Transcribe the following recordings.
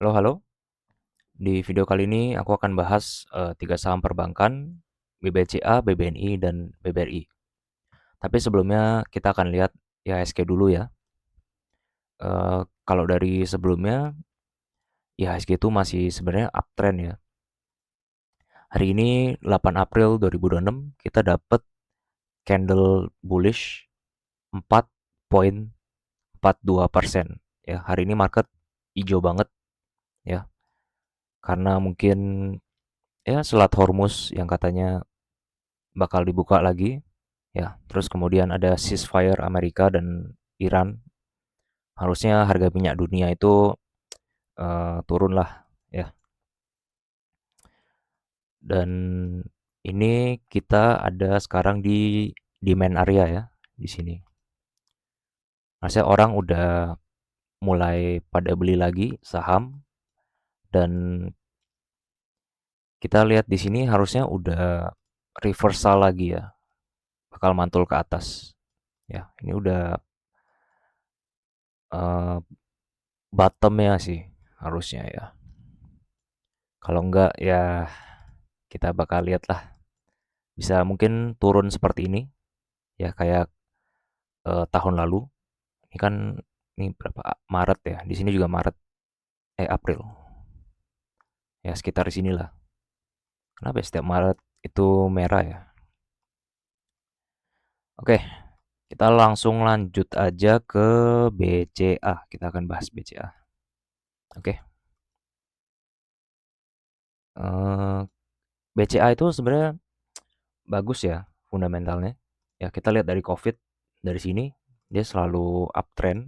Halo, halo. Di video kali ini aku akan bahas 3 saham perbankan, BBCA, BBNI, dan BBRI. Tapi sebelumnya kita akan lihat IHSG dulu ya. Kalau dari sebelumnya, IHSG itu masih sebenarnya uptrend ya. Hari ini 8 April 2026 kita dapat candle bullish 4,42%. Ya, hari ini market hijau banget ya. Karena mungkin ya Selat Hormuz yang katanya bakal dibuka lagi. Ya, terus kemudian ada ceasefire Amerika dan Iran. Harusnya harga minyak dunia itu turun lah ya. Dan ini kita ada sekarang di demand area ya di sini. Harusnya orang udah mulai pada beli lagi saham dan kita lihat di sini harusnya udah reversal lagi ya, bakal mantul ke atas. Ya, ini udah eh, bottomnya sih harusnya ya. Kalau enggak ya kita bakal lihat lah. Bisa mungkin turun seperti ini ya kayak tahun lalu. Ini kan ini berapa Maret ya. Di sini juga Maret April. Ya sekitar di sinilah. Kenapa ya setiap Maret itu merah ya? Oke, kita langsung lanjut aja ke BCA. Kita akan bahas BCA. Oke. BCA itu sebenarnya bagus ya fundamentalnya. Ya kita lihat dari COVID dari sini dia selalu uptrend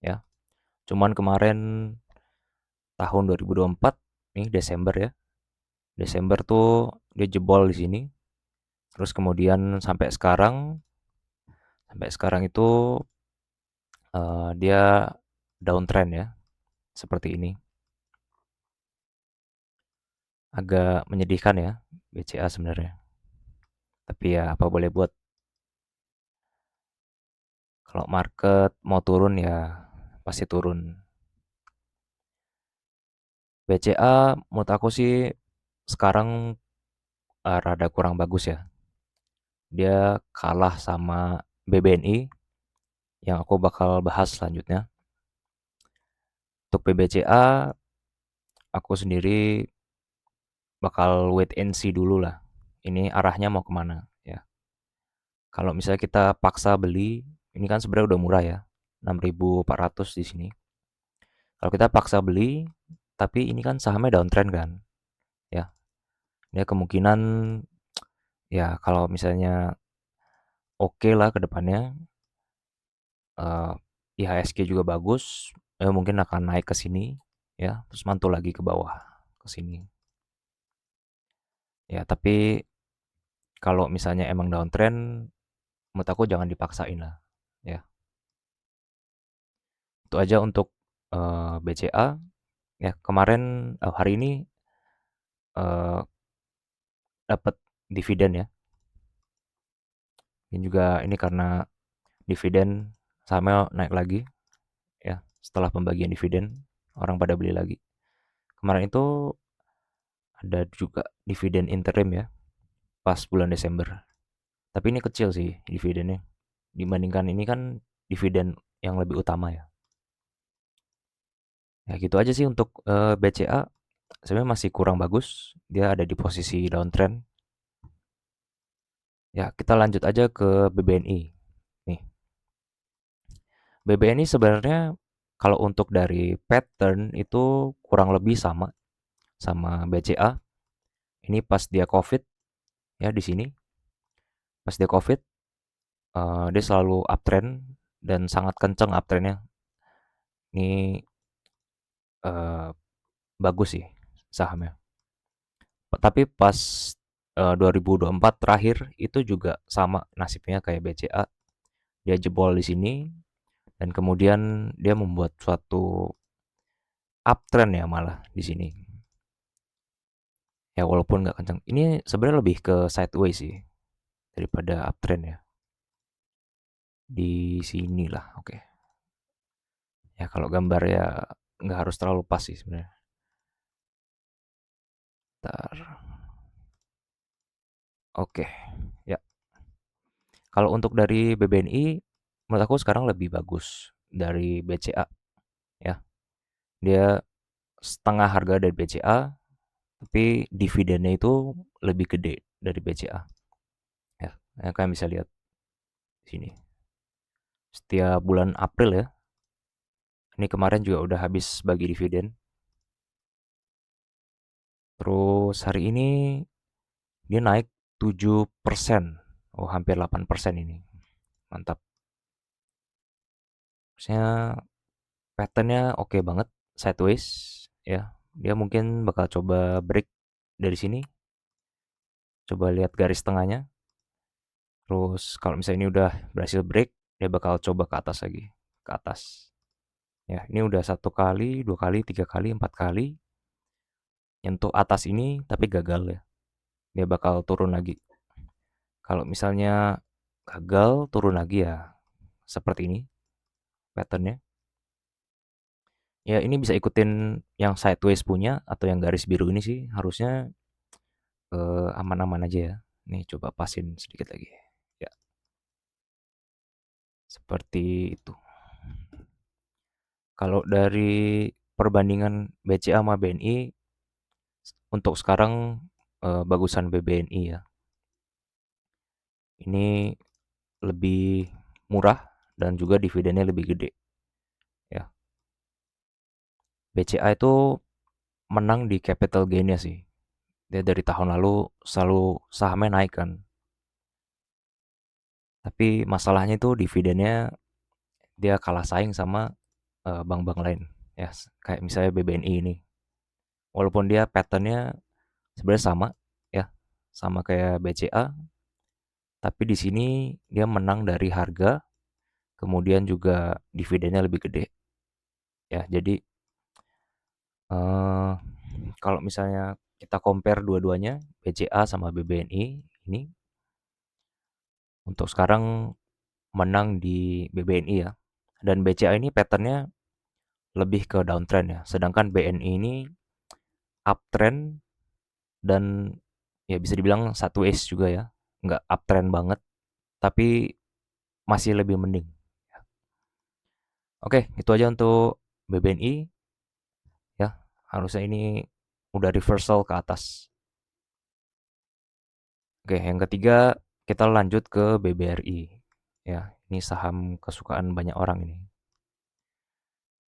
ya. Cuman kemarin tahun 2024 nih Desember ya. Desember tuh dia jebol di sini. Terus kemudian sampai sekarang itu dia downtrend ya, seperti ini. Agak menyedihkan ya BCA sebenarnya. Tapi ya apa boleh buat. Kalau market mau turun ya pasti turun. BCA menurut aku sih sekarang rada kurang bagus ya. Dia kalah sama BBNI yang aku bakal bahas selanjutnya. Untuk BBCA aku sendiri bakal wait and see dulu lah. Ini arahnya mau kemana ya. Kalau misalnya kita paksa beli, ini kan sebenarnya udah murah ya, 6.400 di sini. Kalau kita paksa beli, tapi ini kan sahamnya downtrend kan, ya. Ini kemungkinan ya kalau misalnya oke lah ke depannya, eh, IHSG juga bagus, mungkin akan naik ke sini, ya, terus mantul lagi ke bawah ke sini. Ya, tapi kalau misalnya emang downtrend, menurut aku jangan dipaksain lah, ya. Itu aja untuk BCA. Ya, kemarin hari ini eh, dapat dividen ya. Ini juga ini karena dividen sahamnya naik lagi ya. Setelah pembagian dividen orang pada beli lagi. Kemarin itu ada juga dividen interim ya pas bulan Desember. Tapi ini kecil sih dividennya dibandingkan ini kan dividen yang lebih utama ya. Ya gitu aja sih untuk BCA. Sebenarnya masih kurang bagus. Dia ada di posisi downtrend. Ya, kita lanjut aja ke BBNI. Nih, BBNI sebenarnya kalau untuk dari pattern itu kurang lebih sama sama BCA. Ini pas dia COVID ya di sini. Pas dia COVID, dia selalu uptrend dan sangat kenceng uptrendnya. Ini eh, bagus sih sahamnya. Tapi pas 2024 terakhir itu juga sama nasibnya kayak BCA. Dia jebol di sini dan kemudian dia membuat suatu uptrend ya malah di sini. Ya walaupun nggak kenceng. Ini sebenarnya lebih ke sideways sih daripada uptrend ya. Di sinilah, oke. Ya kalau gambar ya nggak harus terlalu pas sih sebenarnya. Bentar. Oke, ya. Kalau untuk dari BBNI, menurut aku sekarang lebih bagus dari BCA ya. Dia setengah harga dari BCA, tapi dividennya itu lebih gede dari BCA. Ya, kalian bisa lihat di sini. Setiap bulan April ya, ini kemarin juga udah habis bagi dividen. Terus hari ini dia naik 7%. Oh, hampir 8% ini. Mantap. Maksudnya patternnya oke banget, sideways ya. Dia mungkin bakal coba break dari sini. Coba lihat garis tengahnya. Terus kalau misalnya ini udah berhasil break, dia bakal coba ke atas lagi. Ke atas. Ya, ini udah satu kali, dua kali, tiga kali, empat kali. Nyentuh atas ini tapi gagal ya. Dia bakal turun lagi. Kalau misalnya gagal turun lagi ya seperti ini patternnya. Ya ini bisa ikutin yang sideways punya atau yang garis biru ini sih harusnya aman-aman aja ya. Nih coba pasin sedikit lagi. Ya, seperti itu. Kalau dari perbandingan BCA sama BNI untuk sekarang bagusan BBNI ya. Ini lebih murah dan juga dividennya lebih gede ya. BCA itu menang di capital gain-nya sih. Dia dari tahun lalu selalu sahamnya naik kan. Tapi masalahnya itu dividennya dia kalah saing sama bank-bank lain. Ya, kayak misalnya BBNI ini. Walaupun dia patternnya sebenarnya sama ya, sama kayak BCA, tapi di sini dia menang dari harga, kemudian juga dividennya lebih gede. Ya, jadi eh, kalau misalnya kita compare dua-duanya, BCA sama BBNI ini untuk sekarang menang di BBNI ya. Dan BCA ini patternnya lebih ke downtrend ya. Sedangkan BNI ini uptrend dan ya bisa dibilang satu ace juga ya. Nggak uptrend banget, tapi masih lebih mending. Oke, itu aja untuk BBNI ya. Harusnya ini udah reversal ke atas. Oke, yang ketiga kita lanjut ke BBRI. Ya, ini saham kesukaan banyak orang ini.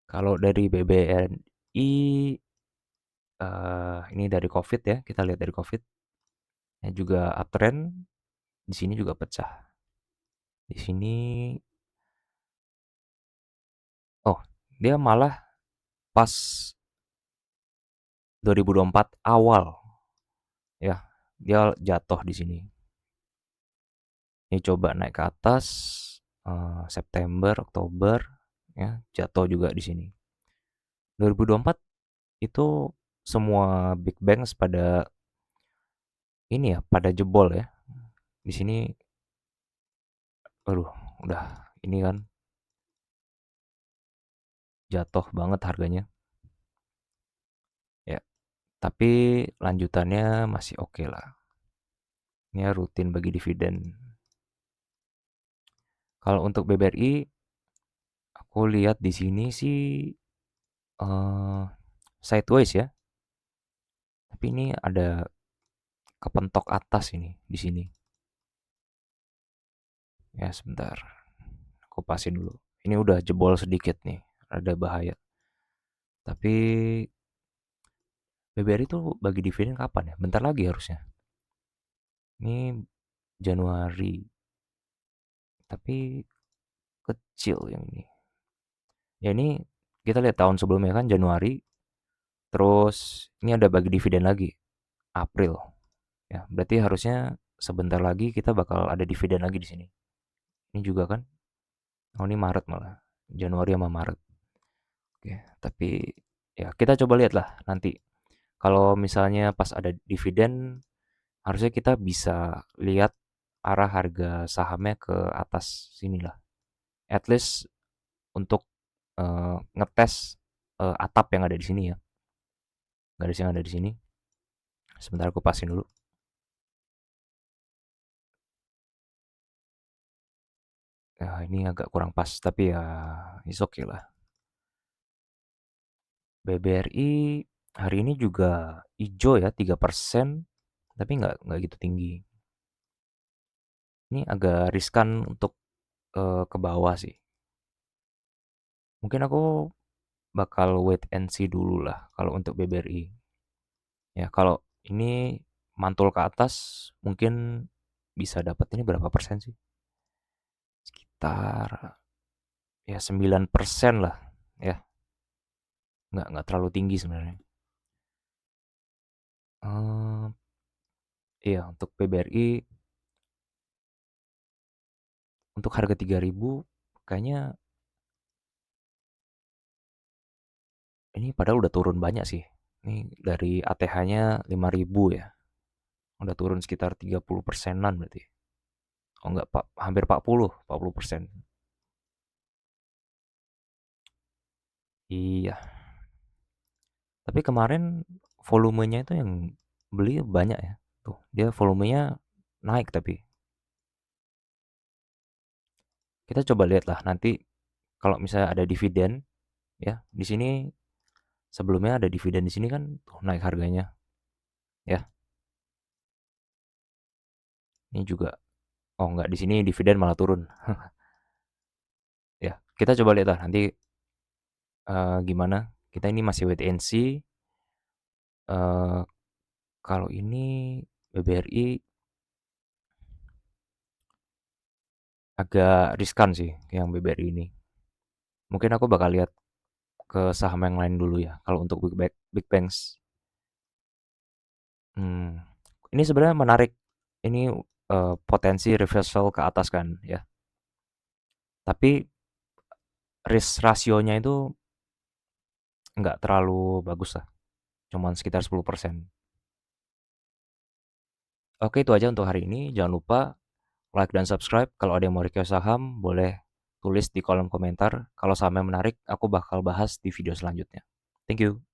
Kalau dari BBRI ini dari COVID ya, kita lihat dari COVID. Ya juga uptrend, di sini juga pecah. Di sini oh, dia malah pas 2024 awal ya. Dia jatuh di sini. Ini coba naik ke atas September, Oktober ya, jatuh juga di sini. 2024 itu semua big banks pada ini ya, pada jebol ya. Di sini aduh, udah ini kan jatuh banget harganya ya. Tapi lanjutannya masih oke lah. Ini ya rutin bagi dividen. Kalau untuk BBRI, aku lihat di sini sih eh sideways ya. Tapi ini ada kepentok atas ini di sini. Ya sebentar, aku pasin dulu. Ini udah jebol sedikit nih, ada bahaya. Tapi BBRI itu bagi dividen kapan ya? Bentar lagi harusnya. Ini Januari, tapi kecil yang ini. Ya ini kita lihat tahun sebelumnya kan Januari, terus ini ada bagi dividen lagi April. Ya, berarti harusnya sebentar lagi kita bakal ada dividen lagi di sini. Ini juga kan? Oh, ini Maret malah. Januari sama Maret. Oke, tapi ya kita coba lihat lah nanti. Kalau misalnya pas ada dividen, harusnya kita bisa lihat arah harga sahamnya ke atas sini lah. At least untuk ngetes atap yang ada di sini ya, garis yang ada di sini. Sebentar aku pasin dulu. Ya, ini agak kurang pas, tapi ya is okay lah. BBRI hari ini juga hijau ya, 3%, tapi nggak gitu tinggi. Ini agak riskan untuk ke bawah sih. Mungkin aku bakal wait and see dulu lah kalau untuk BBRI. Ya, kalau ini mantul ke atas mungkin bisa dapat ini berapa persen sih? Sekitar ya 9% lah. Ya, nggak terlalu tinggi sebenarnya. Eh, iya, untuk BBRI untuk harga 3.000 kayaknya ini padahal udah turun banyak sih. Ini dari ATH-nya 5.000 ya. Udah turun sekitar 30 persenan berarti. Oh enggak, Pak, hampir 40%. Iya, tapi kemarin volumenya itu yang beli banyak ya. Tuh, dia volumenya naik tapi kita coba lihat lah nanti kalau misalnya ada dividen ya. Di sini sebelumnya ada dividen di sini kan tuh naik harganya ya. Ini juga oh enggak di sini dividen malah turun. Ya, kita coba lihat lah nanti gimana. Kita ini masih wait and see. Eh, kalau ini BBRI agak riskan sih yang BBRI ini. Mungkin aku bakal lihat ke saham yang lain dulu ya. Kalau untuk Big Banks, hmm, ini sebenarnya menarik. Ini potensi reversal ke atas kan ya. Tapi risk rasionya itu nggak terlalu bagus lah. Cuman sekitar 10%. Oke, itu aja untuk hari ini. Jangan lupa like dan subscribe. Kalau ada yang mau request saham, boleh tulis di kolom komentar. Kalau sahamnya menarik, aku bakal bahas di video selanjutnya. Thank you.